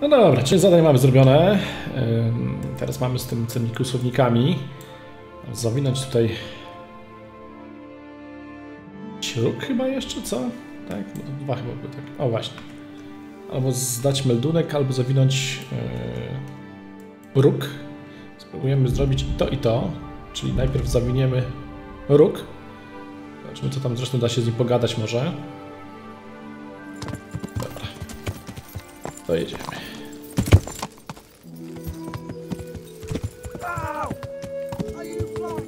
No dobra, czyli zadanie mamy zrobione. Teraz mamy z tymi kłusownikami zawinąć tutaj śrub chyba jeszcze, co? Tak? No to dwa chyba były tak. O właśnie. Albo zdać meldunek, albo zawinąć róg. Spróbujemy zrobić i to. Czyli najpierw zawiniemy róg. Zobaczmy, co tam, zresztą da się z nim pogadać może. Dobra. To jedziemy.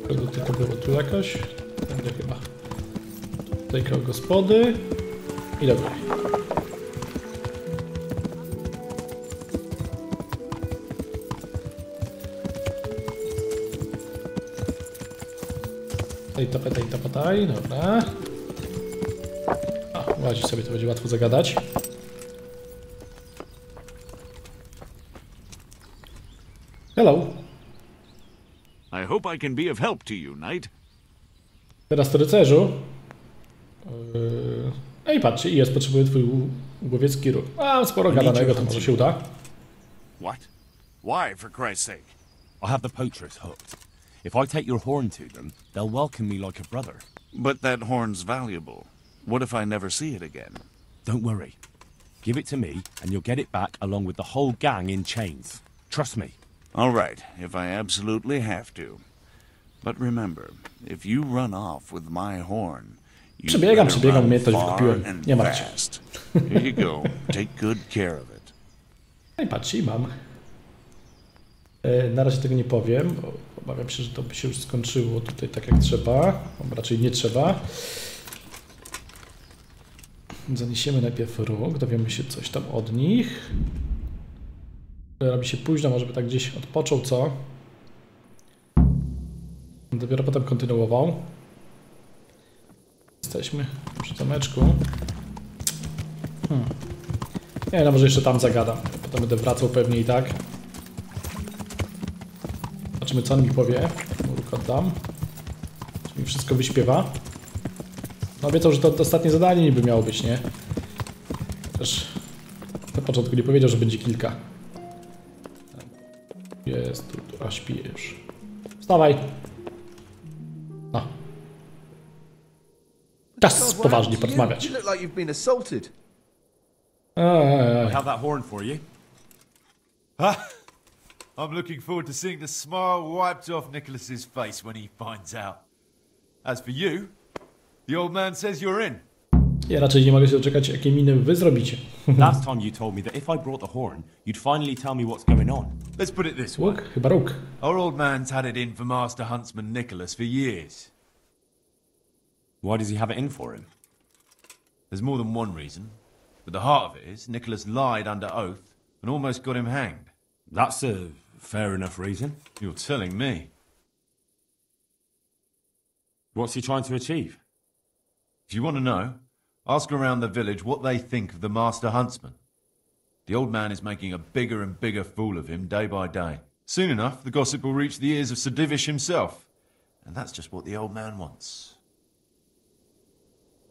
Kogo tylko było tu jakoś? Będzie chyba. Tutaj koło gospody. I dobra. Tej tapataj, dobra. A, łazi sobie, to będzie łatwo zagadać. Hello. I hope I can be of help to you, knight. Teraz to rycerzu. Ej, patrzcie, jest, potrzebuję twój łowiecki róg. A, sporo gadanego, to może się uda. What? Why, for Christ's sake? I have the poachers hooked. If I take your horn to them, they'll welcome me like a brother. But that horn's valuable. What if I never see it again? Don't worry. Give it to me, and you'll get it back along with the whole gang in chains. Trust me. All right, if I absolutely have to. But remember, if you run off with my horn, you Przebiegam, run umiejętność far wykupiłem. and Nie martw się. fast. Here you go. Take good care of it. Ej, patrzcie, i mam. Na razie tego nie powiem, bo obawiam się, że to by się już skończyło tutaj tak jak trzeba. Raczej nie trzeba. Zaniesiemy najpierw róg, dowiemy się coś tam od nich. Robi się późno, może by tak gdzieś odpoczął, co? Dopiero potem kontynuował. Jesteśmy przy zameczku. Nie, no może jeszcze tam zagadam. Potem będę wracał pewnie i tak. Zobaczymy, co on mi powie. Róg oddam. Czy mi wszystko wyśpiewa. No obiecał, że to ostatnie zadanie niby miało być, nie? Też na początku nie powiedział, że będzie kilka. Jest tu, a śpi już. Wstawaj! No. Czas poważnie porozmawiać. I have that horn for you. I'm looking forward to seeing the smile wiped off Nicholas's face when he finds out. As for you, the old man says you're in. Ja raczej nie mogę się doczekać, jakie miny wy zrobicie. Last time you told me that if I brought the horn, you'd finally tell me what's going on. Let's put it this way. Łuk? Chyba róg. Our old man's had it in for Master Huntsman Nicholas for years. Why does he have it in for him? There's more than one reason. But the heart of it is, Nicholas lied under oath and almost got him hanged. That's a fair enough reason. You're telling me. What's he trying to achieve? If you want to know, ask around the village what they think of the Master Huntsman. The old man is making a bigger and bigger fool of him day by day. Soon enough, the gossip will reach the ears of Sir Divish himself. And that's just what the old man wants.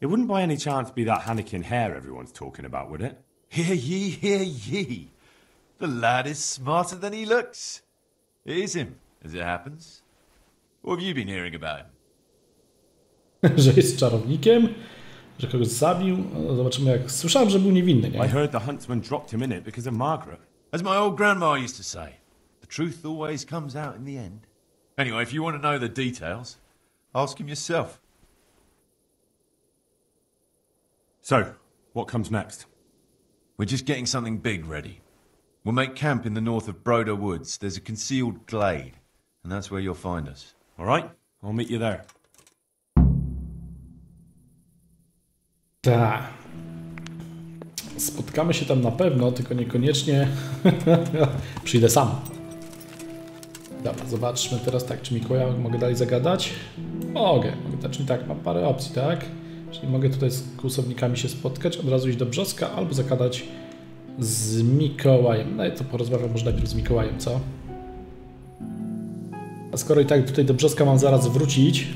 It wouldn't by any chance be that Hannikin hair everyone's talking about, would it? Hear ye, hear ye. The lad is smarter than he looks. It is him, as it happens. What have you been hearing about him? Że jest czarownikiem, że kogoś zabił. No, zobaczymy, jak słyszałem, że był niewinny, nie? I heard the huntsman dropped him in it because of Margaret. As my old grandma used to say, the truth always comes out in the end. Anyway, if you want to know the details, ask him yourself. So, what comes next? We're just getting something big ready. We'll make camp in the north of Broder Woods. There's a concealed glade, and that's where you'll find us. All right, I'll meet you there. Tak. Spotkamy się tam na pewno, tylko niekoniecznie przyjdę sam. Dobra, zobaczmy teraz tak, czy Mikołaja mogę dalej zagadać? Mogę, czyli tak, mam parę opcji, tak? Czyli mogę tutaj z kłusownikami się spotkać, od razu iść do Brzoska, albo zagadać z Mikołajem. No i to porozmawiam może najpierw z Mikołajem, co? A skoro i tak tutaj do Brzoska mam zaraz wrócić,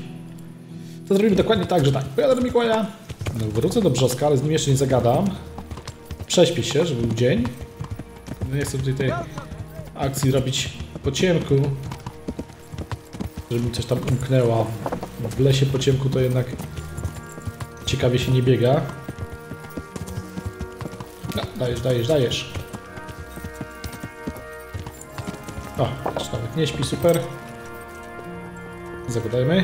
to zrobimy dokładnie tak, że tak, pojadę do Mikołaja, no, wrócę do Brzoska, ale z nim jeszcze nie zagadam. Prześpię się, żeby był dzień. Nie chcę tutaj tej akcji robić po ciemku, żeby mi coś tam umknęło. W lesie po ciemku to jednak ciekawie się nie biega. No, dajesz. O, jeszcze nawet nie śpi, super. Zagadajmy.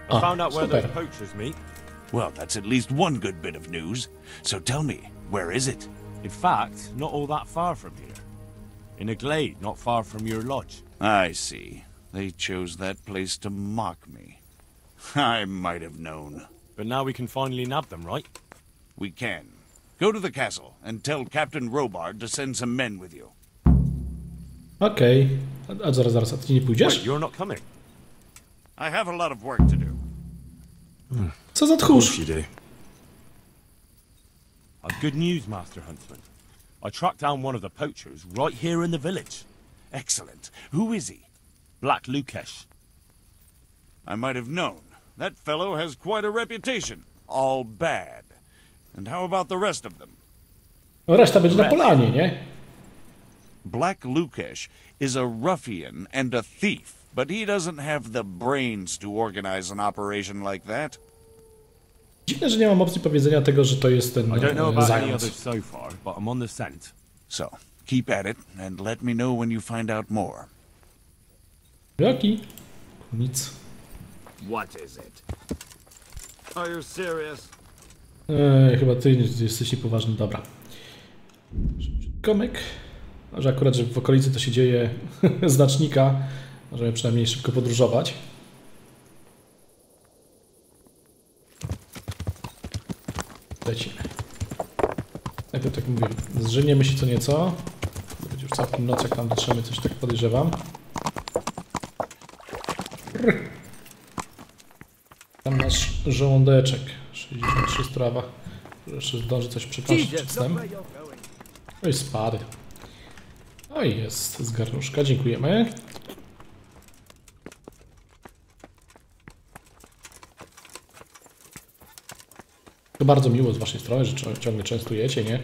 I found out where super. those poachers meet. Well, that's at least one good bit of news. So tell me, where is it? In fact, not all that far from here. In a glade not far from your lodge. I see. They chose that place to mock me. I might have known. But now we can finally nab them, right? We can. Go to the castle and tell Captain Robard to send some men with you. Okej. A zaraz, a ty nie pójdziesz? Wait, you're not coming. I have a lot of work to do. Co za tchórz? you do. I've good news, Master Huntsman. I tracked down one of the poachers right here in the village. Excellent. Who is he? Black Lukesh. I might have known. That fellow has quite a reputation. All bad. And how about the rest of them? No, reszta będzie na polanie, nie? Black Lukesh is a ruffian and a thief, but he doesn't have the brains to organize an operation like that. Dziwne, że nie mam opcji powiedzenia tego, że to jest ten I don't know about any Zając. others so far, but I'm on the scent. So, keep at it and let me know when you find out more. Jaki? Nic. What is it? Are you serious? Chyba ty jesteś niepoważny. Dobra. Komyk. Może akurat, że w okolicy to się dzieje znacznika. Możemy przynajmniej szybko podróżować. Lecimy. Najpierw tak mówię, zżeniemy się co nieco. To będzie już całkiem noc, jak tam dotrzemy, coś tak podejrzewam. Tam nasz żołądeczek. 63 strawa. Jeszcze zdąży coś przeprosić przed snem. Oj, spadł. Oj, jest z garnuszka, dziękujemy. To bardzo miło z waszej strony, że ciągle częstujecie, nie?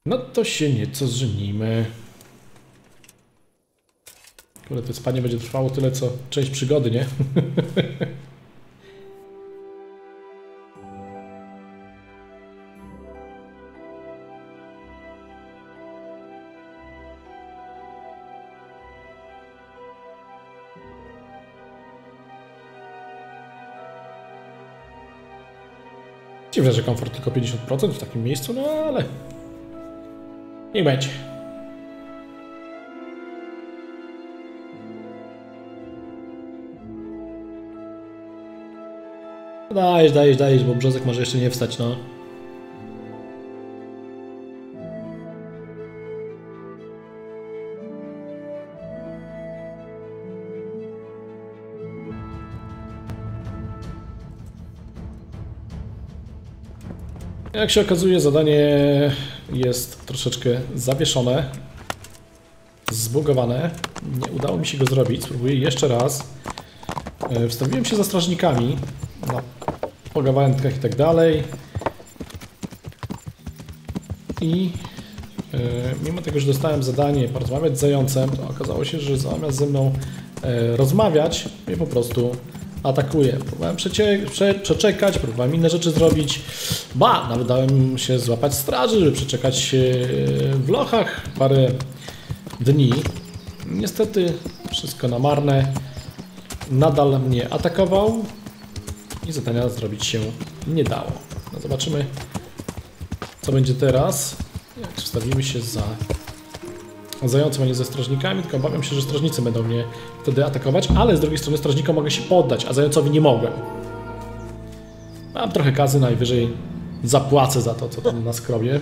No to się nieco zżenimy. Kurde, to spanie będzie trwało tyle, co część przygody, nie? Dziwne, że komfort tylko 50% w takim miejscu, no ale... niech będzie. Dajesz, bo brzozek może jeszcze nie wstać, no. Jak się okazuje, zadanie jest troszeczkę zawieszone, zbugowane. Nie udało mi się go zrobić, spróbuję jeszcze raz. Wstawiłem się za strażnikami na pogawędkach i tak dalej. I mimo tego, że dostałem zadanie porozmawiać z Zającem, to okazało się, że zamiast ze mną rozmawiać, mnie po prostu atakuje. Próbowałem przeczekać, próbowałem inne rzeczy zrobić. Nawet dałem się złapać straży, żeby przeczekać w lochach parę dni. Niestety wszystko na marne. Nadal mnie atakował i zadania zrobić się nie dało. No zobaczymy, co będzie teraz. Jak wstawimy się za Zającem, a nie ze strażnikami, tylko obawiam się, że strażnicy będą mnie wtedy atakować, ale z drugiej strony strażnikom mogę się poddać, a Zającowi nie mogłem. Mam trochę kazy, najwyżej zapłacę za to, co tam na skrobie.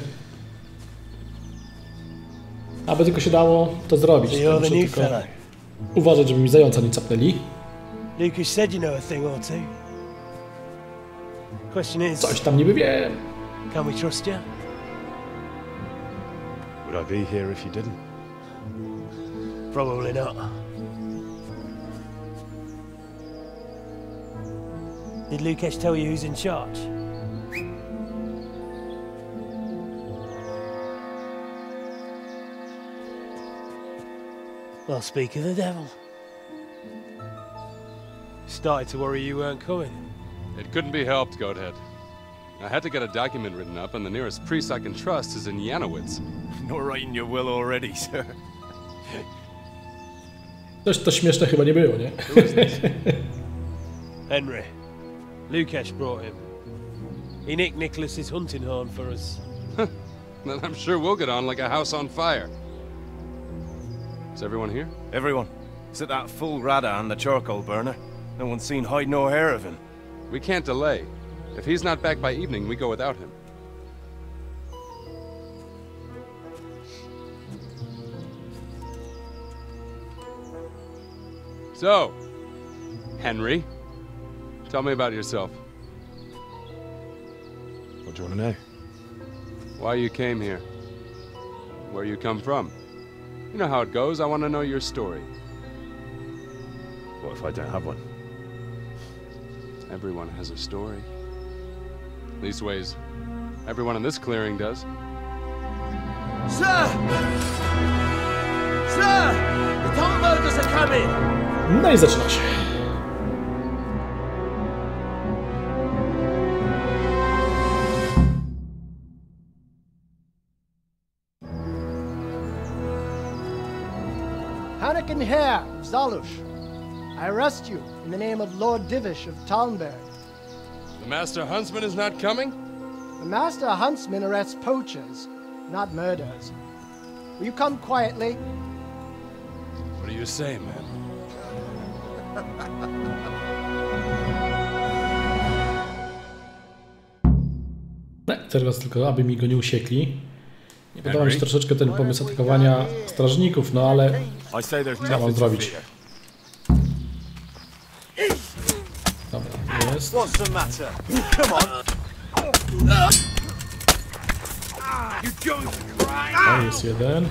Aby tylko się dało to zrobić. To muszę tylko uważać, żeby mi Zająca nie capnęli. Lucas said you know a thing or two. Question is, Coś tam niby wiem. can we trust you? Would I be here if you didn't? Probably not. Did Lukesh tell you who's in charge? Well, speak of the devil. Started to worry you weren't coming. It couldn't be helped, Goathead. I had to get a document written up, and the nearest priest I can trust is in Janowitz. Not writing your will already, sir. Coś to śmieszne chyba nie było, nie? Henry. Lukesh brought him. He nicked Nicholas's hunting horn for us. Then I'm sure we'll get on like a house on fire. Is everyone here? Everyone. Except that fool Rada and the charcoal burner. No one's seen hide nor hair of him. We can't delay. If he's not back by evening, we go without him. So, Henry, tell me about yourself. What do you want to know? Why you came here. Where you come from. You know how it goes. I want to know your story. What if I don't have one? Everyone has a story. Leastways, everyone in this clearing does. Sir! Sir! The Tomburgers are coming! No i zaczyna się. Hanakin Herr of Zalush, I arrest you in the name of Lord Divish of Talmberg. The Master Huntsman is not coming? The Master Huntsman arrests poachers, not murderers. Will you come quietly? What do you say, man? Teraz tylko, aby mi go nie usiekli. Nie podoba mi się troszeczkę ten pomysł atakowania strażników, no ale co mam zrobić? Dobra, jest. O, jest jeden.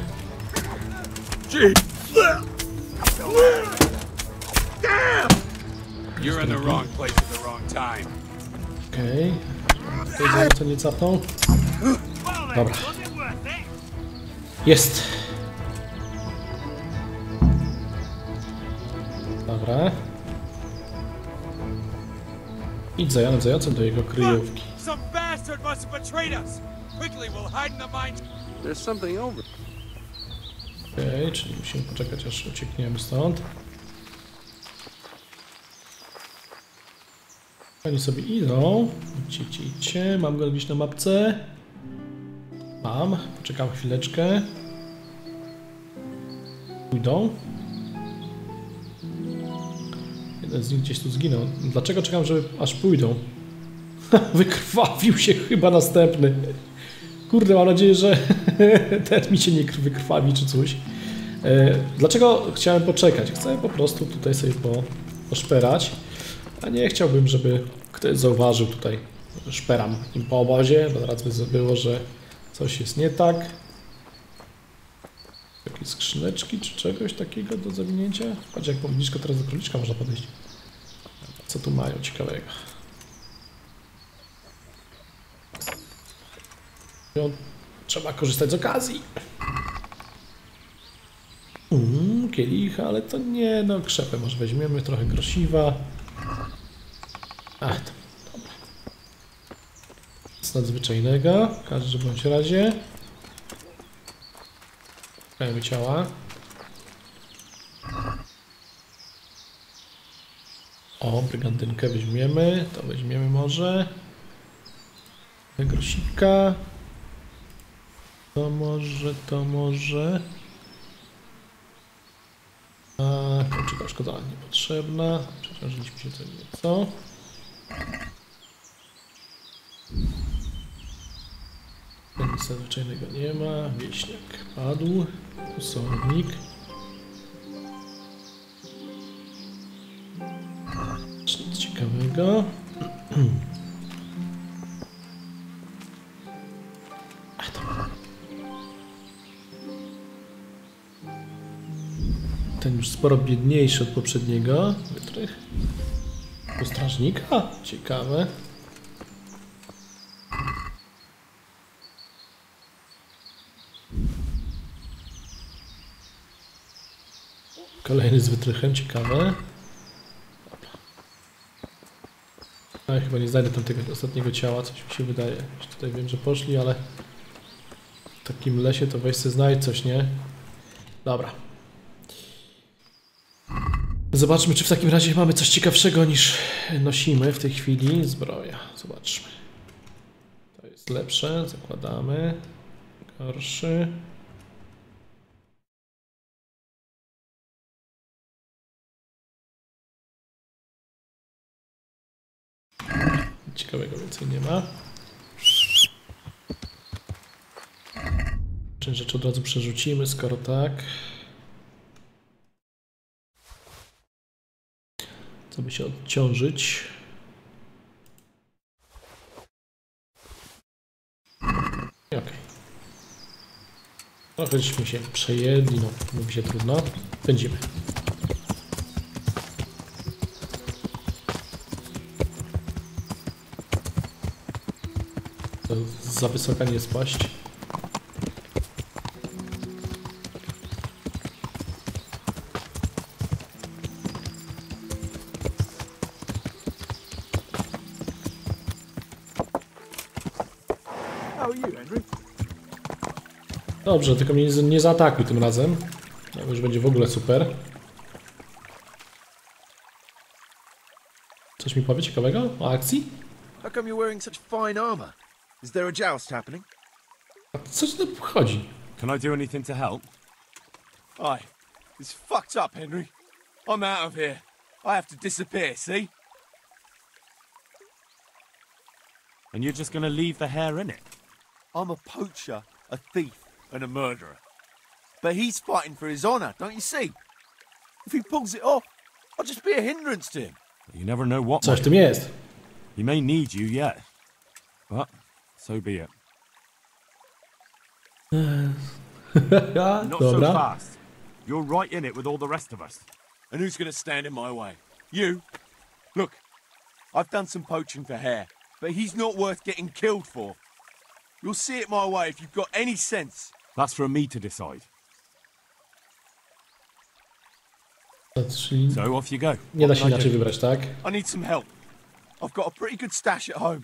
You're in the wrong place at the wrong time. Okej. Tutaj co nie capnął. Dobra. Jest. Dobra. Idź zającem do jego kryjówki. Some bastard must have betrayed us. Quickly, we'll hide in the mine. There's something over. Okej, czyli musimy poczekać, aż uciekniemy stąd. Oni sobie idą. Idźcie. Mam go gdzieś na mapce. Mam. Poczekam chwileczkę. Pójdą. Jeden z nich gdzieś tu zginął. Dlaczego czekam, żeby aż pójdą? Wykrwawił się chyba następny. Kurde, mam nadzieję, że ten mi się nie wykrwawi czy coś. Dlaczego chciałem poczekać? Chcę po prostu tutaj sobie poszperać. A nie chciałbym, żeby ktoś zauważył tutaj, że szperam im po obozie, bo zaraz by było, że coś jest nie tak. Jakieś skrzyneczki czy czegoś takiego do zawinięcia? Patrz, jak blisko teraz do króliczka można podejść. Co tu mają ciekawego? Trzeba korzystać z okazji. Kielicha, ale to nie, no krzepę może weźmiemy, trochę grosiwa. Ach, dobra. Nic nadzwyczajnego, w każdym bądź razie. Szukajmy ciała. O, brygandynkę weźmiemy, to weźmiemy może. Grosika. To może. Kończyka szkoda niepotrzebna. Przeciążyliśmy się co nieco. Nic nadzwyczajnego nie ma. Wieśniak padł. Usownik. Nic ciekawego. Ten już sporo biedniejszy od poprzedniego. Wytrych. Do strażnika? Ciekawe. Kolejny z wytrychem, ciekawe. Ja chyba nie znajdę tam tego ostatniego ciała, coś mi się wydaje. Już tutaj wiem, że poszli, ale w takim lesie to weź sobie znajdź coś, nie? Dobra. Zobaczmy, czy w takim razie mamy coś ciekawszego niż nosimy w tej chwili. Zbroja, zobaczmy. To jest lepsze, zakładamy. Gorszy. Ciekawego więcej nie ma. Część rzeczy od razu przerzucimy, skoro tak. Co by się odciążyć? Okej. Trochęśmy się przejedli, no mówi się trudno. Pędzimy. To za wysoka nie spaść. Dobrze, tylko mnie nie zaatakuj tym razem. No, już będzie w ogóle super. Coś mi powie ciekawego o akcji? How come you're wearing such fine armor? Is there a joust happening? A co ci tu chodzi? Can I do anything to help? Aye. It's fucked up, Henry. I'm out of here. I have to disappear, see? And you're just gonna leave the hair in it? I'm a poacher, a thief, and a murderer. But he's fighting for his honor, don't you see? If he pulls it off, I'll just be a hindrance to him. You never know what Coś w tym jest. He may need you yet. But so be it. Not so Dobra. fast. You're right in it with all the rest of us. And who's going to stand in my way? You? Look, I've done some poaching for hair, but he's not worth getting killed for. You'll see it my way if you've got any sense. That's for me to decide. Czyli So off you go. nie da What się can I inaczej do? wybrać, tak? I need some help. I've got a pretty good stash at home.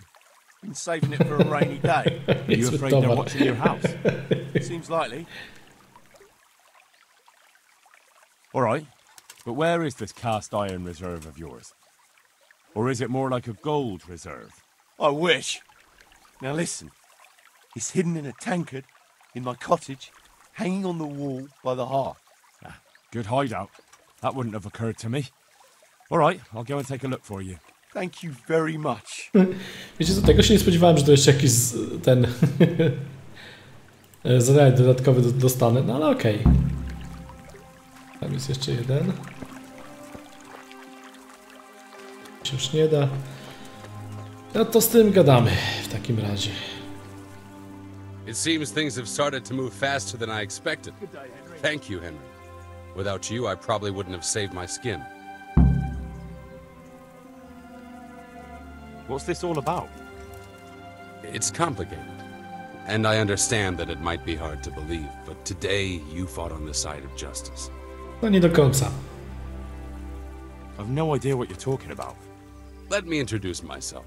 Been saving it for a rainy day. Are you Niezły afraid they're towar. watching your house? Seems likely. All right. But where is this cast iron reserve of yours? Or is it more like a gold reserve? I wish. Now listen. It's hidden in a tankard in my cottage, hanging on the wall by the hearth. Good hideout. That wouldn't have occurred to me. All right, I'll go and take a look for you. Thank you very much. Wiecie co, tego się nie spodziewałem, że to jeszcze jakiś ten zadanie dodatkowe dostanę, no ale okej. Tam jest jeszcze jeden. Się już nie da. No to z tym gadamy w takim razie. It seems things have started to move faster than I expected. Thank you, Henry. Without you, I probably wouldn't have saved my skin. What's this all about? It's complicated. And I understand that it might be hard to believe, but today you fought on the side of justice. No nie do końca. I've no idea what you're talking about. Let me introduce myself.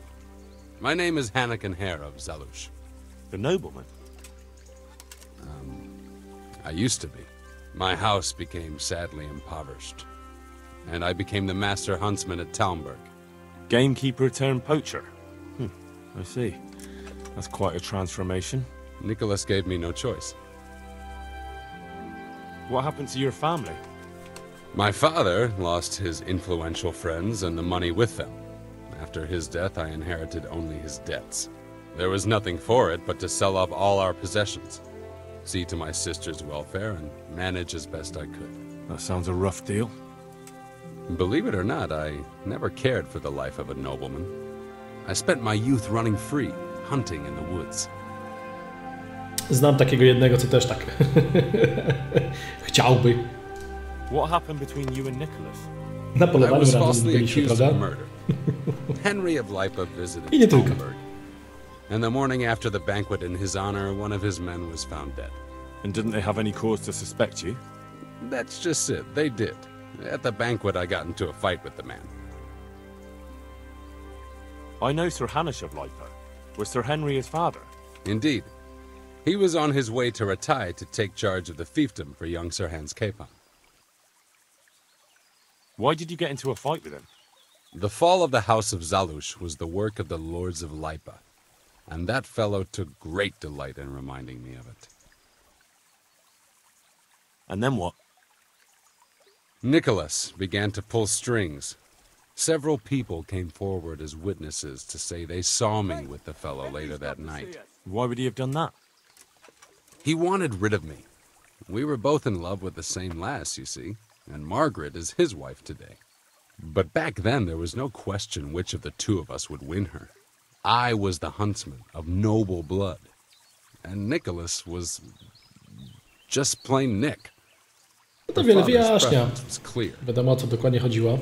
My name is Hanakin Hare of Zalush. The nobleman? I used to be. My house became sadly impoverished, and I became the master huntsman at Talmberg. Gamekeeper turned poacher. I see. That's quite a transformation. Nicholas gave me no choice. What happened to your family? My father lost his influential friends and the money with them. After his death, I inherited only his debts. There was nothing for it but to sell off all our possessions, see to my sister's welfare, and manage as best I could. That sounds a rough deal. Believe it or not, I never cared for the life of a nobleman. I spent my youth running free, hunting in the woods. Znam takiego jednego, co też tak chciałby. What happened between you and Nicholas? Na I polowaniu was razem falsely byliśmy, accused prawda? of murder. Henry of Lipa visited I nie tylko. Talmberg. And the morning after the banquet in his honor, one of his men was found dead. And didn't they have any cause to suspect you? That's just it, they did. At the banquet, I got into a fight with the man. I know Sir Hanish of Lipa. Was Sir Henry his father? Indeed. He was on his way to Ratai to take charge of the fiefdom for young Sir Hans Capon. Why did you get into a fight with him? The fall of the House of Zalush was the work of the Lords of Lipa, and that fellow took great delight in reminding me of it. And then what? Nicholas began to pull strings. Several people came forward as witnesses to say they saw me with the fellow later that night. Why would he have done that? He wanted rid of me. We were both in love with the same lass, you see, and Margaret is his wife today. But back then there was no question which of the two of us would win her. I was the huntsman of noble blood, and Nicholas was just plain Nick. To wiele wyjaśnia. Was clear. Wiadomo, o co dokładnie chodziło.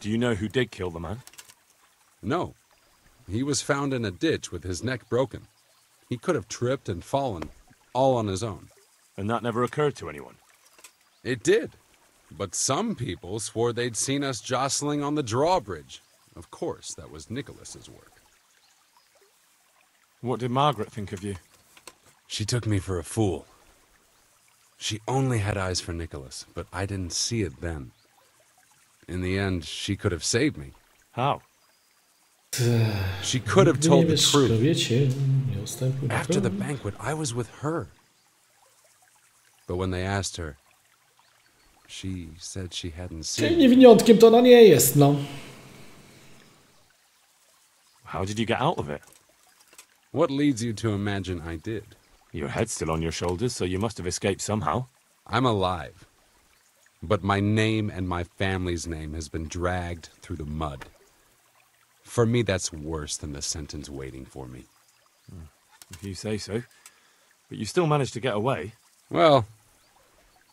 Do you know who did kill the man? No. He was found in a ditch with his neck broken. He could have tripped and fallen, all on his own. And that never occurred to anyone? It did. But some people swore they'd seen us jostling on the drawbridge. Of course, that was Nicholas's work. What did Margaret think of you? She took me for a fool. She only had eyes for Nicholas, but I didn't see it then. In the end, she could have saved me. How? She could have told the truth. After the banquet, I was with her. But when they asked her, she said she hadn't seen Czyli niewiniątkiem to ona nie jest, no. How did you get out of it? What leads you to imagine I did? Your head's still on your shoulders, so you must have escaped somehow. I'm alive. But my name and my family's name has been dragged through the mud. For me, that's worse than the sentence waiting for me. If you say so. But you still managed to get away. Well,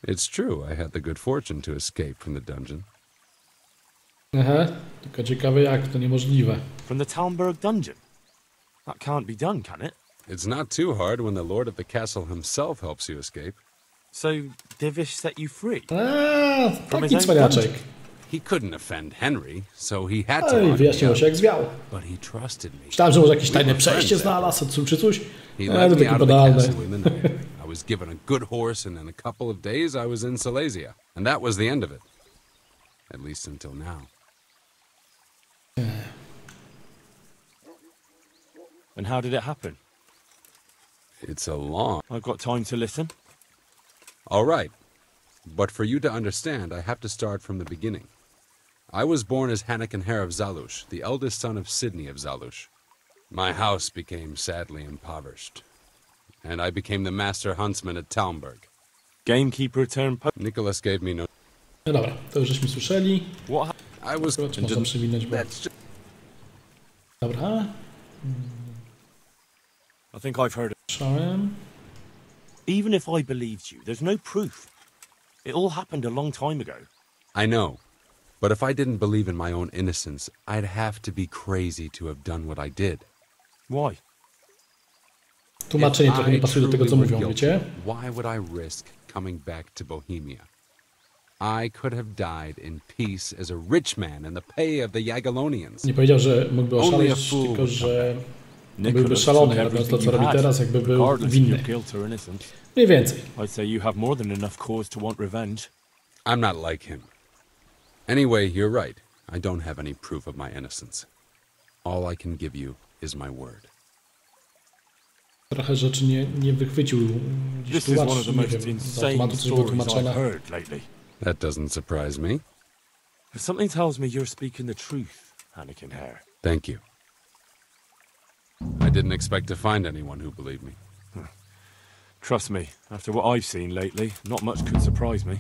it's true. I had the good fortune to escape from the dungeon. Aha, tylko ciekawe jak, to niemożliwe. From the Talmberg dungeon? That can't be done, can it? It's not too hard when the lord of the castle himself helps you escape. So, Divish set you free? Taki cwaniaczek. He couldn't offend Henry, so he had to. Oj, wyjaśniło się jak zwiał. But he trusted me. Myślałem, że może jakieś tajne przejście znalazł, czy coś. He To let me takie out of the banalne. castle in the night. I was given a good horse, and in a couple of days I was in Silesia. And that was the end of it. At least until now. And how did it happen? It's a long... I've got time to listen. All right. But for you to understand, I have to start from the beginning. I was born as Hanakin of Zalush, the eldest son of Sidney of Zalush. My house became sadly impoverished, and I became the master huntsman at Talmberg. Gamekeeper turned Nicholas gave me no... No dobra, to już żeśmy słyszeli. What? I was... Czy można przewinąć, bo... Dobra. I think I've heard it. Słyszałem. Even if I believed you, there's no proof. It all happened a long time ago. I know. But if I didn't believe in my own innocence, I'd have to be crazy to have done what I did. Why? Tłumaczenie trochę nie pasuje do tego, co mówią, wiecie? Why would I risk coming back to Bohemia? I could have died in peace as a rich man in the pay of the Jagiellonians. Nie powiedział, że mógłby oszaleć, tylko że byłby szalony, robiąc to, co robi teraz, jakby był winny. Mniej więcej. I'd say you have more than enough cause to want revenge. I'm not like him. Anyway, you're right. I don't have any proof of my innocence. All I can give you is my word. Trochę rzeczy nie wychwycił gdzieś tłumacz, nie wiem, z automatu coś było tłumaczone. That doesn't surprise me. Something tells me you're speaking the truth, Anakin Hare. Thank you. I didn't expect to find anyone who believed me. Trust me, after what I've seen lately, not much could surprise me.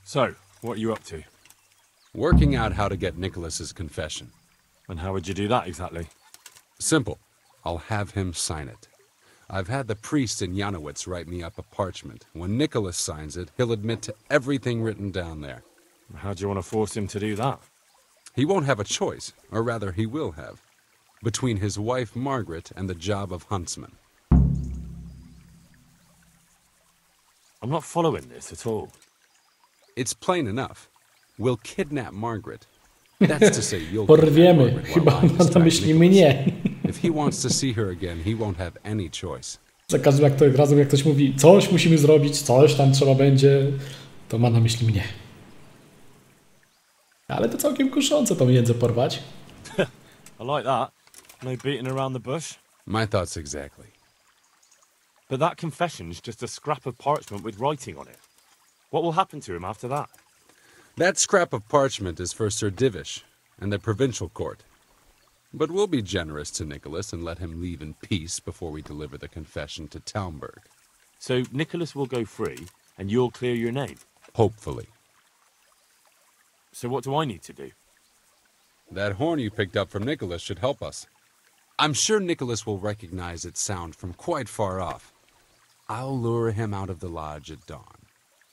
So, what are you up to? Working out how to get Nicholas's confession. And how would you do that exactly? Simple. I'll have him sign it. I've had the priest in Janowitz write me up a parchment. When Nicholas signs it, he'll admit to everything written down there. How do you want to force him to do that? He won't have a choice, or rather he will have, between his wife Margaret and the job of huntsman. I'm not following this at all. It's plain enough. We'll kidnap Margaret. That's to say, you'll Porwiemy. Chyba ma na myśli mnie. If he wants to see her again, he won't have any choice. Za każdym razem jak ktoś mówi, coś musimy zrobić, coś tam trzeba będzie, to ma na myśli mnie. Ale to całkiem kuszące tą jędzę porwać. I like that. No beating around the bush. My thoughts exactly. But that confession's just a scrap of parchment with writing on it. What will happen to him after that? That scrap of parchment is for Sir Divish and the provincial court. But we'll be generous to Nicholas and let him leave in peace before we deliver the confession to Talmberg. So Nicholas will go free, and you'll clear your name? Hopefully. So what do I need to do? That horn you picked up from Nicholas should help us. I'm sure Nicholas will recognize its sound from quite far off. I'll lure him out of the lodge at dawn.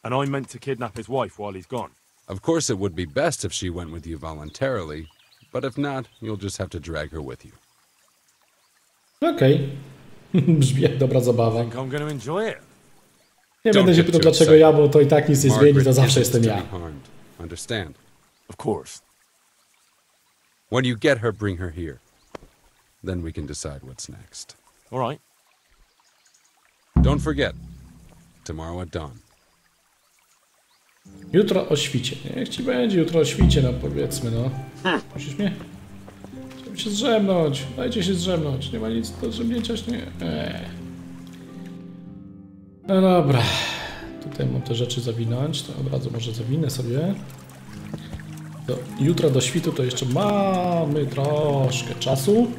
And I meant to kidnap his wife while he's gone? Of course it would be best if she went with you voluntarily, but if not, you'll just have to drag her with you. Okej. Brzmi jak dobra zabawa. I think I'm going to enjoy it. Nie będę się pytał dlaczego ja, bo to i tak nic nie zmieni, to zawsze jestem ja. Understand? Of course. When you get her, bring her here. Then we can decide what's next. All right. Don't forget, tomorrow at dawn. Jutro o świcie. Niech ci będzie jutro o świcie, no powiedzmy, no. Musisz mnie? Chciałbym się zdrzemnąć. Dajcie się zdrzemnąć. Nie ma nic do zdrzemnięcia, nie? No dobra. Tutaj mam te rzeczy zawinąć. To od razu może zawinę sobie. Jutro do świtu to jeszcze mamy troszkę czasu.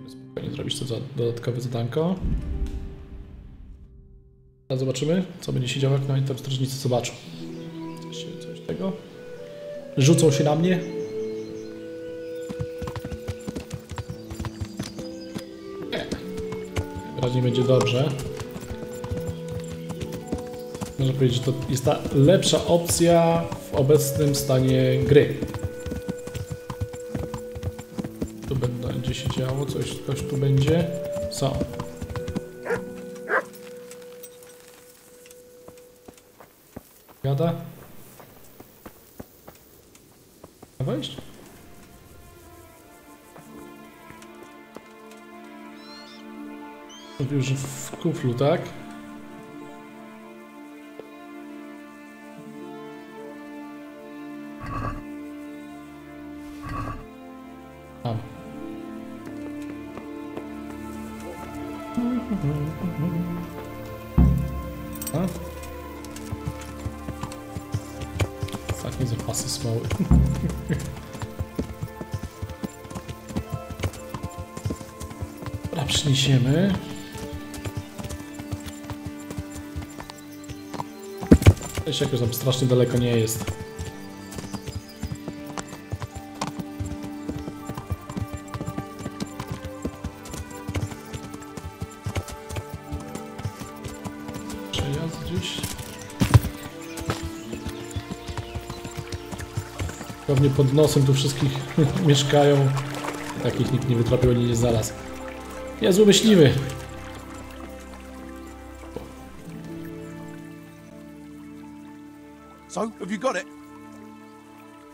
Spokojnie zrobić to dodatkowe zadanko. Teraz zobaczymy, co będzie się działo, jak na tam strażnicy zobaczą. Coś tego. Rzucą się na mnie. Nie. Wyraźnie będzie dobrze. Można powiedzieć, że to jest ta lepsza opcja w obecnym stanie gry. Tu będzie się działo, coś tu będzie. Są. Gada? A wejść? Mówił, że w kuflu, tak? Tam. A? Ostatnie zapasy smoły. Dobra, przyniesiemy. Jeszcze jakoś tam strasznie daleko nie jest. Przejazd gdzieś. Pewnie pod nosem tu wszystkich mieszkają. Takich nikt nie wytrapił ani nie znalazł. Jezu, myśliwy! So, have you got it?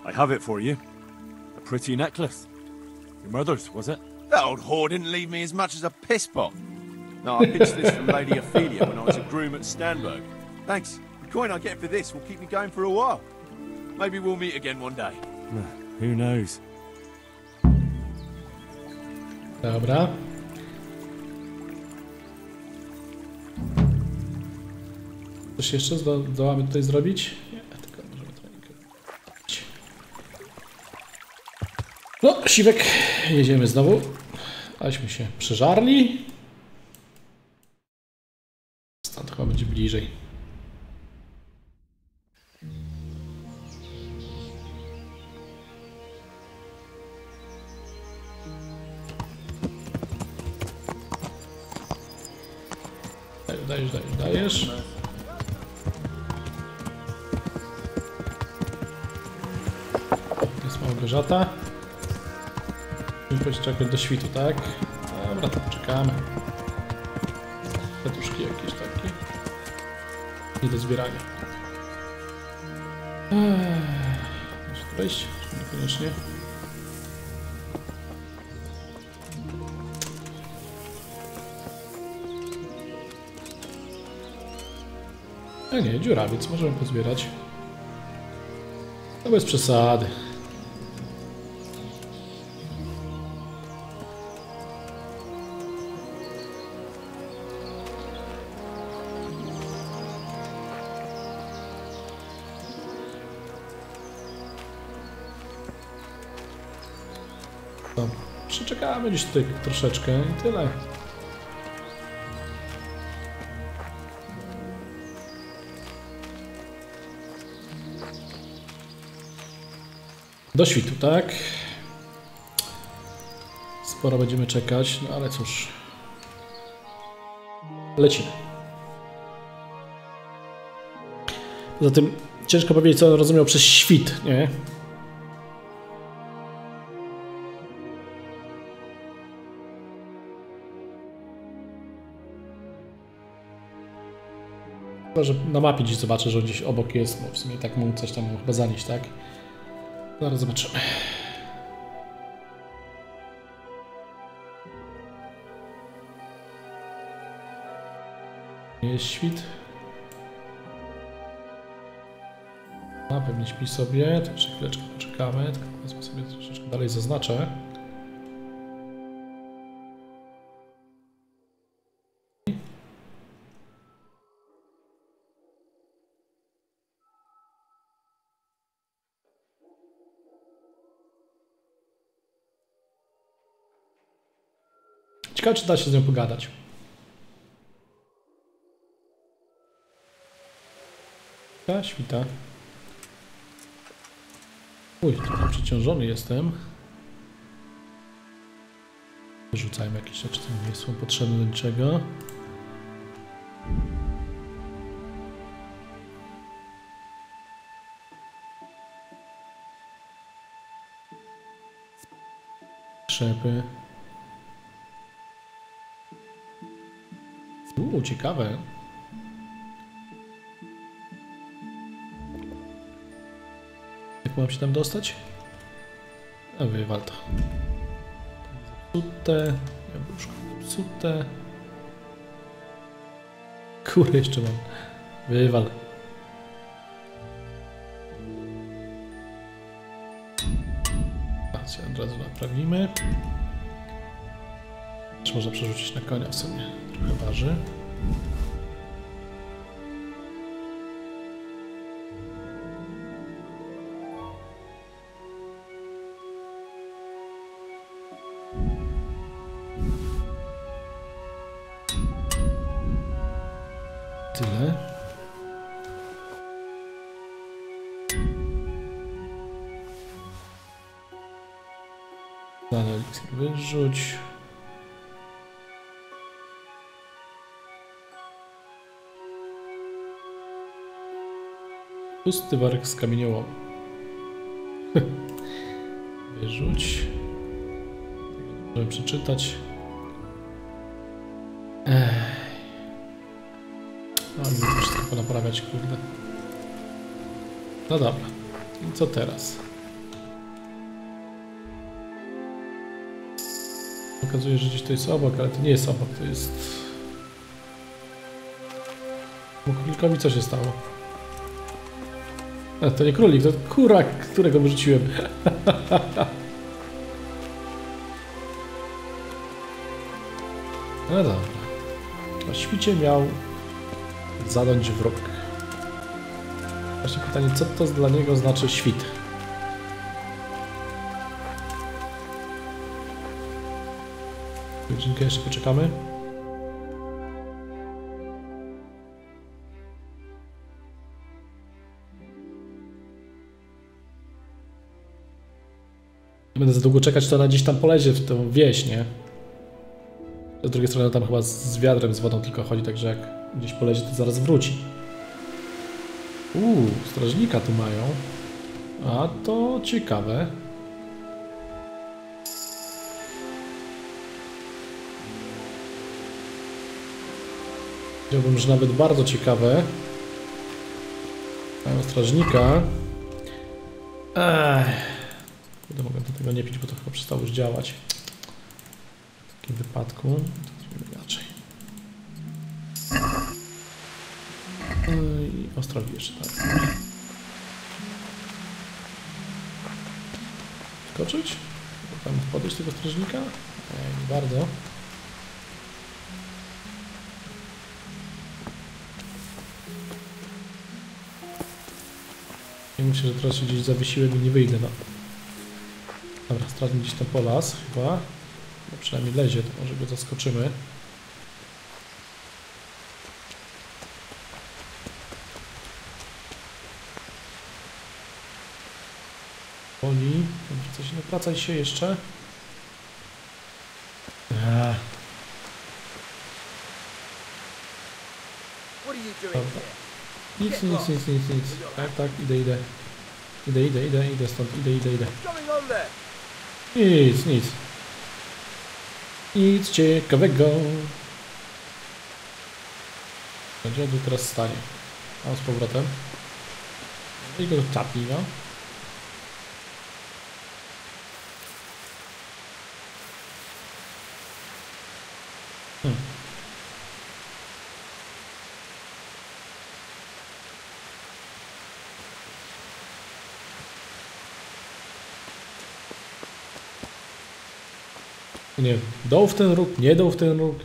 I have it for you. A pretty necklace. Your mother's, was it? That old whore didn't leave me as much as a piss pot. No, I pitched this from Lady Ophelia when I was a groom at Stanberg. Thanks. The coin I get for this will keep me going for a while. Maybe we'll meet again one day. Who knows? Dobra. Coś jeszcze zdołamy tutaj zrobić? Nie, tylko możemy trening robić. No, siwek, jedziemy znowu. Aśmy się przeżarli. Stąd chyba będzie bliżej. Dajesz. małgorzata. Musimy czekać do świtu, tak? Dobra, to poczekamy. Kwiatuszki jakieś takie. Nie do zbierania. Muszę tu wejść? Niekoniecznie. A nie, dziurawiec, możemy pozbierać. No bez przesady. No, przeczekamy gdzieś tutaj troszeczkę i tyle. Do świtu, tak? Sporo będziemy czekać, no ale cóż. Lecimy. Poza tym ciężko powiedzieć, co on rozumiał przez świt, nie? Chyba, że na mapie gdzieś zobaczę, że gdzieś obok jest, bo w sumie tak mógł coś tam chyba zanieść, tak? Zaraz zobaczymy. Nie jest świt. A pewnie śpi sobie. To jeszcze chwileczkę poczekamy. Tylko wezmę sobie troszeczkę dalej zaznaczę. Ciekawe, czy da się z nią pogadać. Ta świta. Uj, trochę przeciążony jestem. Wyrzucajmy jakieś rzeczy, które nie są potrzebne do niczego. Krzepy. Ciekawe. Jak mam się tam dostać? A wywal to. Zepsute. Jabłuszko zepsute. Kurde, jeszcze mam. Wywal. Od razu naprawimy. Też można przerzucić na konia w sumie. Trochę waży. Tyle. Dalej wyrzuć. Pusty worek z kamieniołomu. Wyrzuć. Możemy przeczytać. No i muszę wszystko ponaprawiać, kurde. No dobra. I co teraz? Okazuje, że gdzieś to jest obok, ale to nie jest obok, to jest... Królikowi co się stało? A, to nie królik, to kurak, którego wyrzuciłem. No dobra. Na świcie miał zadać wróg. Właśnie pytanie, co to dla niego znaczy świt? Godzinkę jeszcze poczekamy. Nie będę za długo czekać, to ona gdzieś tam polezie w tą wieś, nie? Z drugiej strony tam chyba z wiadrem, z wodą tylko chodzi, także jak gdzieś polezie, to zaraz wróci. Strażnika tu mają. A to ciekawe. Powiedziałbym, że nawet bardzo ciekawe. Mają strażnika. Będę mogę do tego nie pić, bo to chyba przestało już działać. W takim wypadku to zrobimy inaczej. I ostrowi jeszcze, tak. Skoczyć? Tam podejść tego strażnika? Nie bardzo. I myślę, że teraz się gdzieś zawiesiłem i nie wyjdę, no. Dobra, strażnik gdzieś tam po las chyba. No przynajmniej lezie, to może go zaskoczymy. Boli. Coś, nie wracaj się jeszcze. Dobra. Nic. Tak, idę. Idę stąd, idę. Nic ciekawego. Gdzie on tu teraz stanie? A, z powrotem. I go czapnij, no. Nie wiem, dał w ten róg, nie dał w ten róg.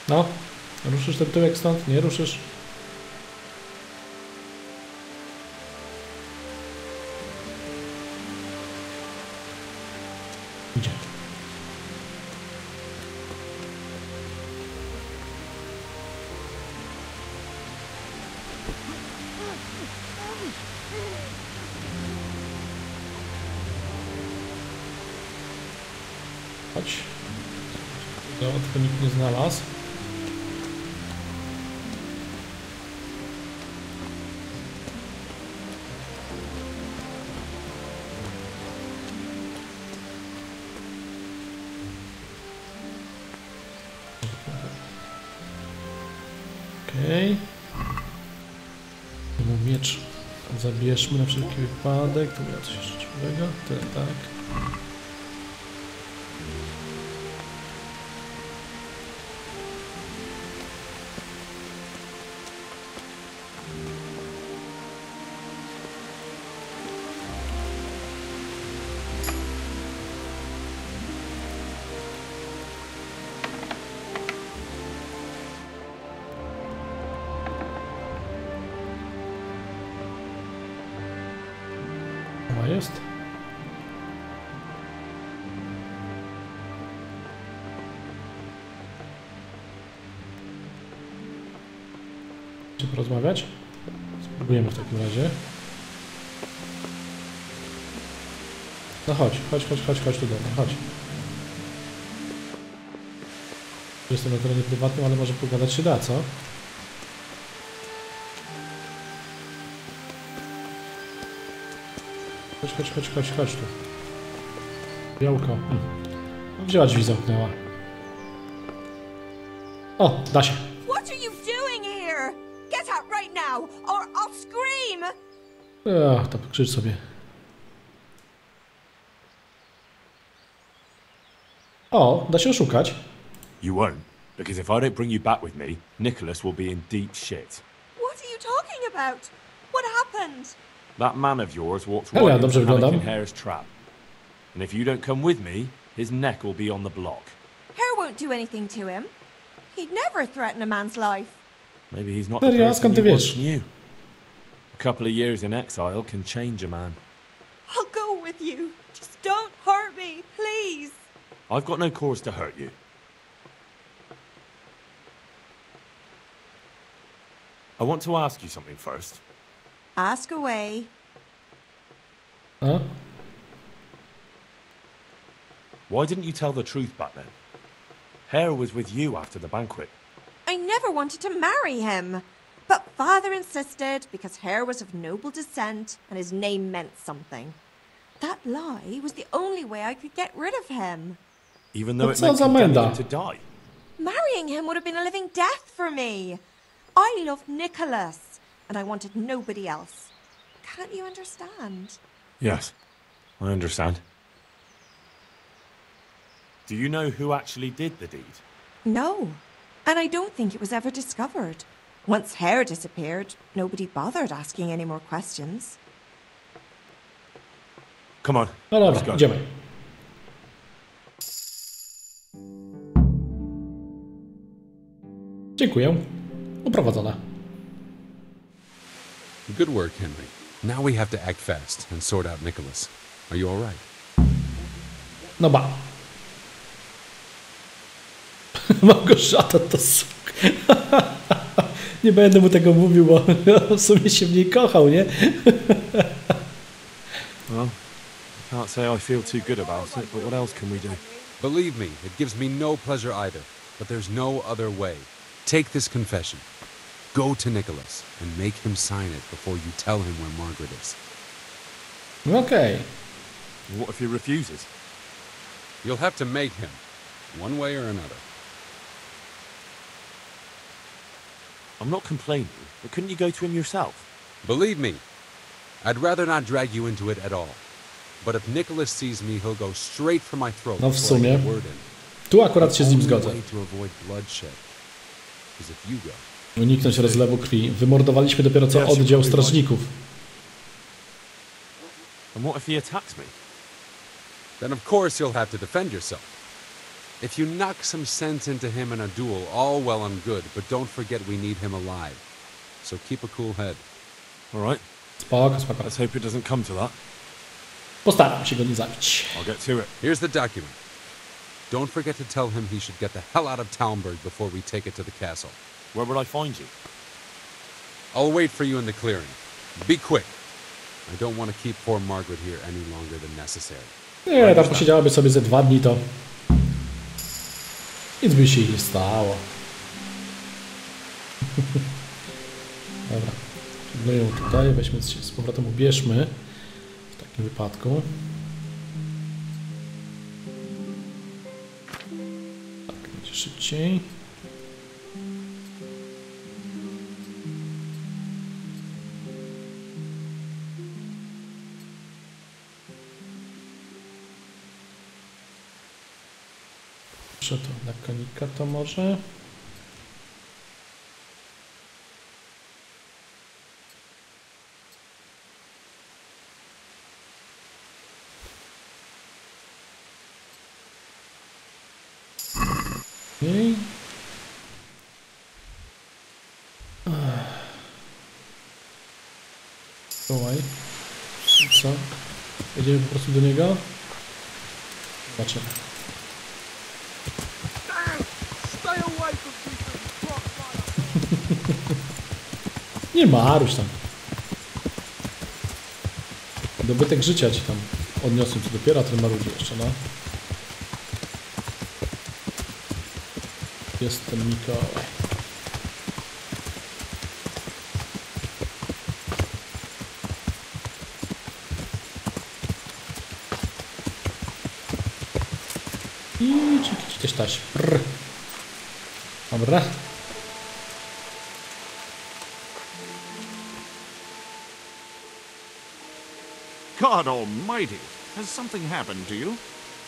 No, ruszysz ten tyłek stąd? Nie ruszysz? Idzie. Chodź. Tylko nikt nie znalazł. Okej. Miecz zabierzmy na wszelki wypadek. Tu miał coś jeszcze ciekawego. Tyle, tak. Jest. Chcecie porozmawiać? Spróbujemy w takim razie. No chodź tu do mnie, chodź. Jestem na terenie prywatnym, ale może pogadać się da, co? Chodź tu. Białko. Wzięła drzwi, zamknęła. O, da się. What are you doing here? Get out right now, or I'll scream! To krzycz sobie. O, da się oszukać. You won't, because if I don't bring you back with me, Nicholas will be in deep shit. What are you talking about? What happened? That man of yours walked Hell, ja right dobrze into wyglądam. Anakin Hare's trap. And if you don't come with me, his neck will be on the block. Hare won't do anything to him. He'd never threaten a man's life. Maybe he's not the Serio, person skąd ty you wiesz? once knew. A couple of years in exile can change a man. I'll go with you. Just don't hurt me, please. I've got no cause to hurt you. I want to ask you something first. Ask away. A? Why didn't you tell the truth back then? Hare was with you after the banquet. I never wanted to marry him. But father insisted because Hare was of noble descent and his name meant something. That lie was the only way I could get rid of him. Even though it Co meant za condemning menda? him to die. Marrying him would have been a living death for me. I loved Nicholas, and I wanted nobody else. Can't you understand? Yes, I understand. Do you know who actually did the deed? No, and I don't think it was ever discovered. Once Hare disappeared, nobody bothered asking any more questions. Come on, No let's dobra, go. idziemy. Dziękuję. Uprowadzone. Good work, Henry. Now we have to act fast and sort out Nicholas. Are you all right? No ba. Małgorzata to suka. Nie będę mu tego mówił, bo w sumie się w niej kochał, nie? Well, I can't say I feel too good about it, but what else can we do? Believe me, it gives me no pleasure either. But there's no other way. Take this confession. Go to Nicholas and make him sign it before you tell him where Margaret is. Okej. What if he refuses? You'll have to make him, one way or another. I'm not complaining, but couldn't you go to him yourself? Believe me, I'd rather not drag you into it at all. But if Nicholas sees me, he'll go straight for my throat No w before I sumie. get a word in. Tu akurat się z nim The zgodzę. only way to avoid bloodshed is if you go. Uniknąć rozlewu krwi. Wymordowaliśmy dopiero co Ja się oddział boję, strażników. And what if he attacks me? Then of course you'll have to defend yourself. If you knock some sense into him in a duel, all well and good, but don't forget we need him alive. So keep a cool head. All right, Spoko, spoko. let's hope it doesn't come to that. Postaram się go nie zabić. I'll get to it. Here's the document. Don't forget to tell him he should get the hell out of Talmberg before we take it to the castle. Where will I find you? I'll wait for you in the clearing. Be quick. I don't want to keep poor Margaret here any longer than necessary. Nie, tam posiedziałaby sobie ze 2 dni, to nic by się jej nie stało. Dobra, no ją tutaj, weźmy się z powrotem, ubierzmy w takim wypadku. Tak, będzie szybciej. To na konika to może. I... Słuchaj. Co? Jedziemy po prostu do niego? Zobaczymy. Nie maruś tam. Dobytek życia ci tam odniosłem, co dopiero, a ten marudzi jeszcze, no. Jest ten Mikołaj. I ci też taś. Dobra. God almighty! Has something happened to you?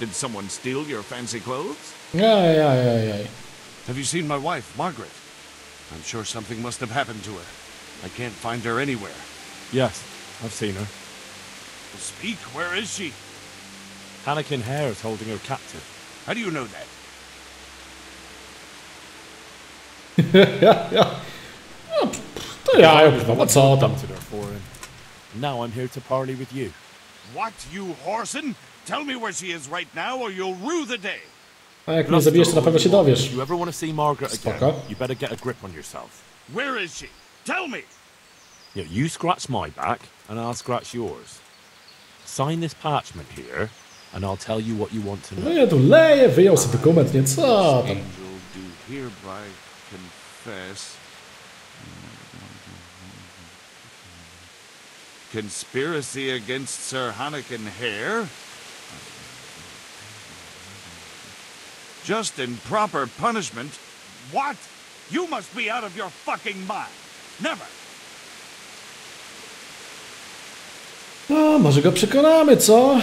Did someone steal your fancy clothes? Ajajajaj. Have you seen my wife, Margaret? I'm sure something must have happened to her. I can't find her anywhere. Yes, I've seen her. Speak, where is she? Hannikin Hare is holding her captive. How do you know that? No, to ja chyba, co tam? To her for him. Now I'm here to parley with you. What, you whoreson? Tell me where she is right now, or you'll rue the day. A jak mnie zabijesz, to na pewno się dowiesz. If you ever want to see Margaret again, Spoko. you better get a grip on yourself. Where is she? Tell me! Yeah, you scratch my back, and I'll scratch yours. Sign this parchment here, and I'll tell you what you want to No know. ja tu leję, wyjął sobie dokument, nie? Co tam? Angel do hereby confess. conspiracy against Sir Hannikin Hare, just and proper punishment. What? You must be out of your fucking mind. Never. No, może go przekonamy, co?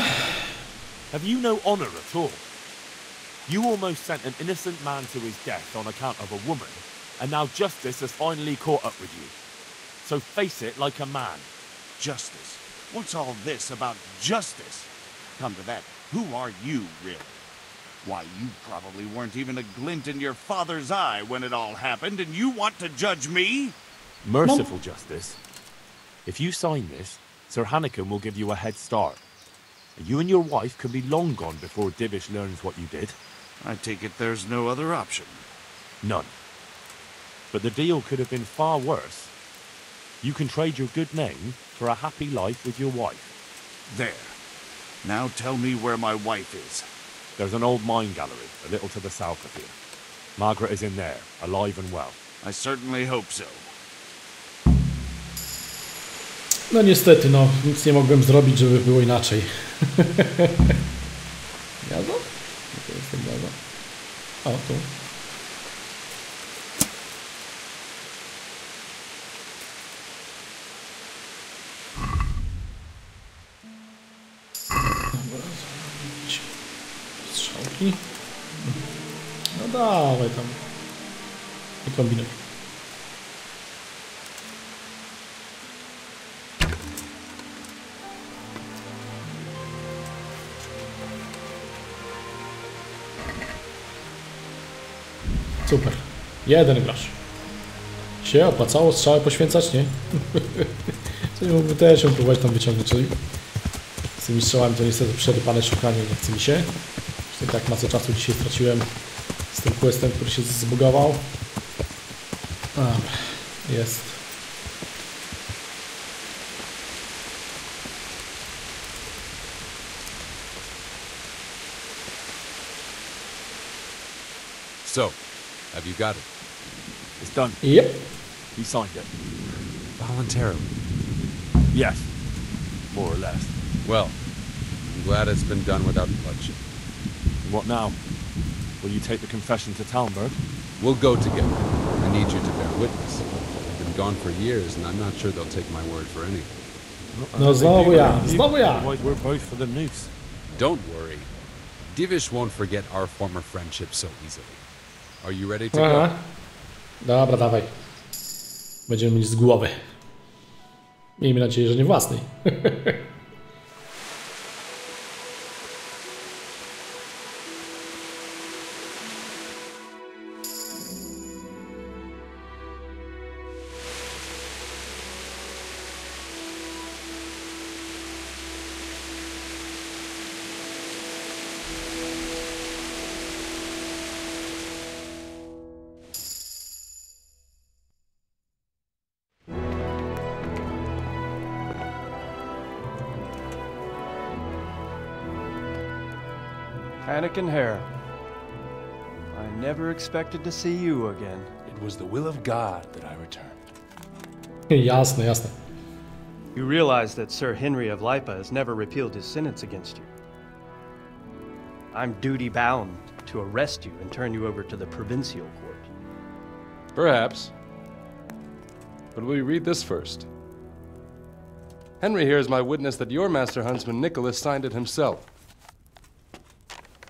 Have you no honor at all? You almost sent an innocent man to his death on account of a woman, and now justice has finally caught up with you. So face it like a man. Justice? What's all this about justice? Come to that, who are you, really? Why, you probably weren't even a glint in your father's eye when it all happened, and you want to judge me? Merciful justice. If you sign this, Sir Hannikin will give you a head start. You and your wife can be long gone before Divish learns what you did. I take it there's no other option. None. But the deal could have been far worse. You can trade your good name for a happy life with your wife. There. Now tell me where my wife is. There's an old mine gallery, a little to the south of here. Margaret is in there, alive and well. I certainly hope so. No niestety, no, nic nie mogłem zrobić, żeby było inaczej. Jazo? To jest ten jazo. O, tu. Dobra, zrobić strzałki. No dawaj tam. Nie kombinuj. Super. 1 grosz. Się opłacało strzałę poświęcać, nie? Co nie mógłby też ją próbować tam wyciągnąć, czyli z tymi strzałami to niestety przerypane szukanie, nie chce mi się. Zresztą tak masę czasu dzisiaj straciłem z tym questem, który się zbugował. Dobra, jest. So, have you got it? It's done. Yep. He signed it. Voluntarily? Yes. More or less. Well, I'm glad it's been done without bloodshed. What now? Will you take the confession to Talmberg? We'll go together. I need you to bear witness. I've been gone for years, and I'm not sure they'll take my word for anything. No znowu ja, znowu ja. Otherwise we're both for the noose. Don't worry. Divish won't forget our former friendship so easily. Are you ready to go? Dobra, dawaj. Będziemy mieć z głowy. Miejmy nadzieję, że nie własnej. Hannikin Hare. I never expected to see you again. It was the will of God that I returned. Jasne, jasne. You realize that Sir Henry of Lipa has never repealed his sentence against you. I'm duty-bound to arrest you and turn you over to the provincial court. Perhaps. But will you read this first? Henry here is my witness that your master huntsman Nicholas signed it himself.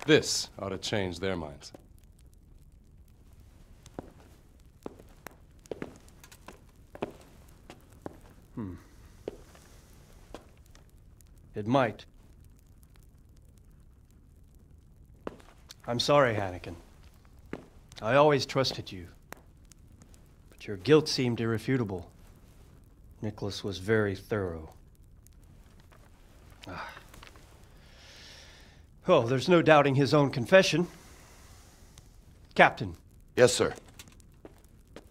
This ought to change their minds. It might. I'm sorry, Hannikin. I always trusted you. But your guilt seemed irrefutable. Nicholas was very thorough. Oh, there's no doubting his own confession. Captain. Yes, sir.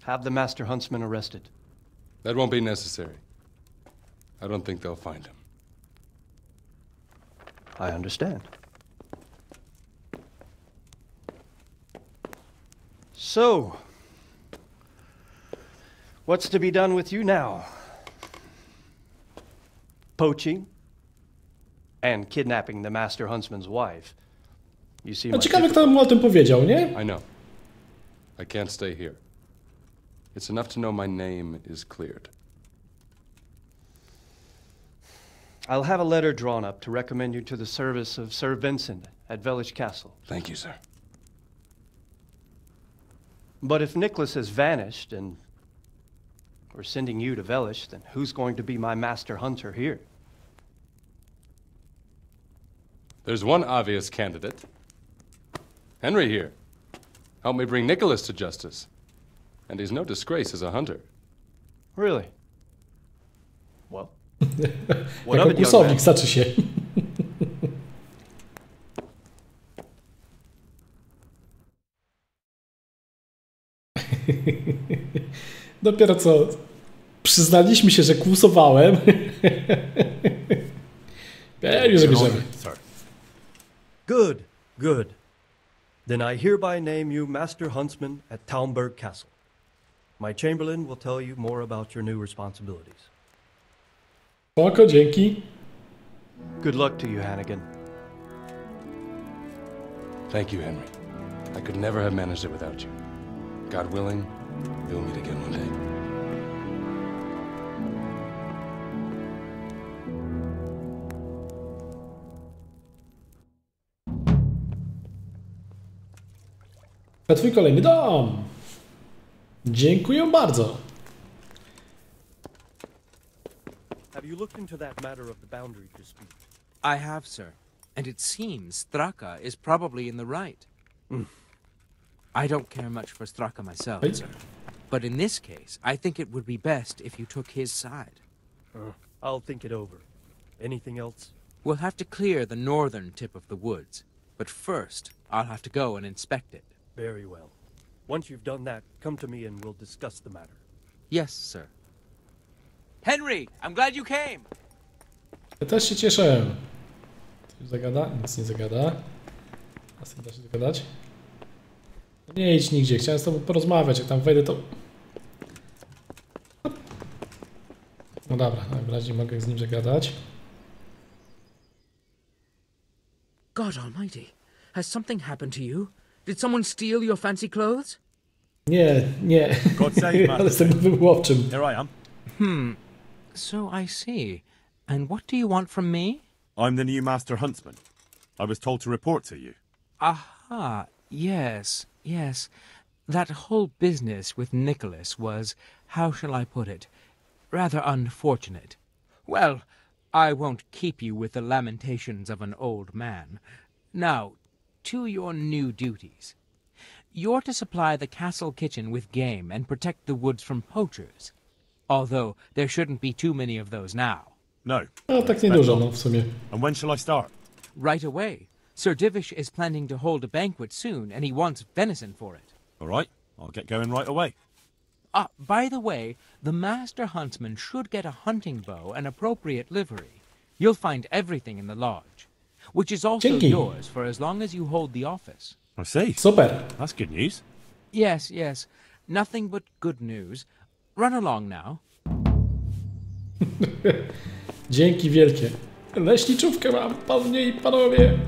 Have the Master Huntsman arrested. That won't be necessary. I don't think they'll find him. I understand. So, what's to be done with you now? poaching and kidnapping the Master Huntsman's wife. You see, No ciekawe, kto mu o tym powiedział, nie? I know. I can't stay here. It's enough to know my name is cleared. I'll have a letter drawn up to recommend you to the service of Sir Vincent at Village Castle. Thank you, sir. But if Nicholas has vanished and we're sending you to Velish, then who's going to be my master hunter here? There's one obvious candidate. Henry here. Help me bring Nicholas to justice. And he's no disgrace as a hunter. Really? Well, what of it, young man? Znaczy się. Dopiero co przyznaliśmy się, że kłusowałem. Już bierzemy. Good, good. Then I hereby name you Master Huntsman at Talmberg Castle. My Chamberlain will tell you more about your new responsibilities. Spoko, dzięki. Good luck to you, Hannigan. Thank you, Henry. I could never have managed it without you. God willing, we'll meet again one day. A twój kolejny dom. Dziękuję bardzo. Have you looked into that matter of the boundary dispute? I have, sir. And it seems Straka is probably in the right. I don't care much for Straka myself, sir. But in this case, I think it would be best if you took his side. I'll think it over. Anything else? We'll have to clear the northern tip of the woods. But first, I'll have to go and inspect it. Very well. Once you've done that, come to me and we'll discuss the matter. Yes, sir. Henry, I'm glad you came. Ja też się cieszę. Coś zagada? Nic nie zagada. A z tym da się zagadać? Nie idź nigdzie, chciałem z tobą porozmawiać, jak tam wejdę to... No dobra, najwyraźniej mogę z nim zagadać. God almighty, has something happened to you? Did someone steal your fancy clothes? Nie, nie. Ale jestem nowym łowczym. Here I am. So I see. And what do you want from me? I'm the new Master Huntsman. I was told to report to you. Aha, yes, yes. That whole business with Nicholas was, how shall I put it, rather unfortunate. Well, I won't keep you with the lamentations of an old man. Now, to your new duties. You're to supply the castle kitchen with game and protect the woods from poachers. Although there shouldn't be too many of those now. No. No, tak niedużo, no w sumie. And when shall I start? Right away. Sir Divish is planning to hold a banquet soon, and he wants venison for it. All right. I'll get going right away. By the way, the Master Huntsman should get a hunting bow and appropriate livery. You'll find everything in the lodge, which is also yours for as long as you hold the office. I see. Super. That's good news. Yes, yes. Nothing but good news. Run along now. Dzięki wielkie. Leśniczówkę mam, panie i panowie.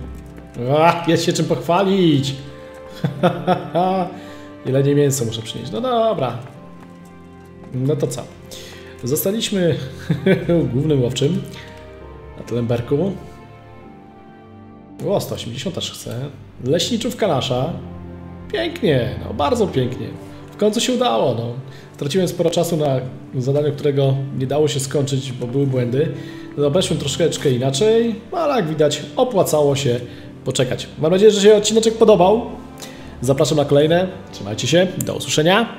Jest się czym pochwalić. Ile nie mięso muszę przynieść. No dobra. No to co? Zostaliśmy głównym łowczym na Telemberku. O, 180 aż chcę. Leśniczówka nasza. Pięknie, no bardzo pięknie. W końcu się udało, no. Straciłem sporo czasu na zadaniu, którego nie dało się skończyć, bo były błędy. Obeszłem troszeczkę inaczej, ale jak widać opłacało się poczekać. Mam nadzieję, że się odcineczek podobał. Zapraszam na kolejne. Trzymajcie się, do usłyszenia.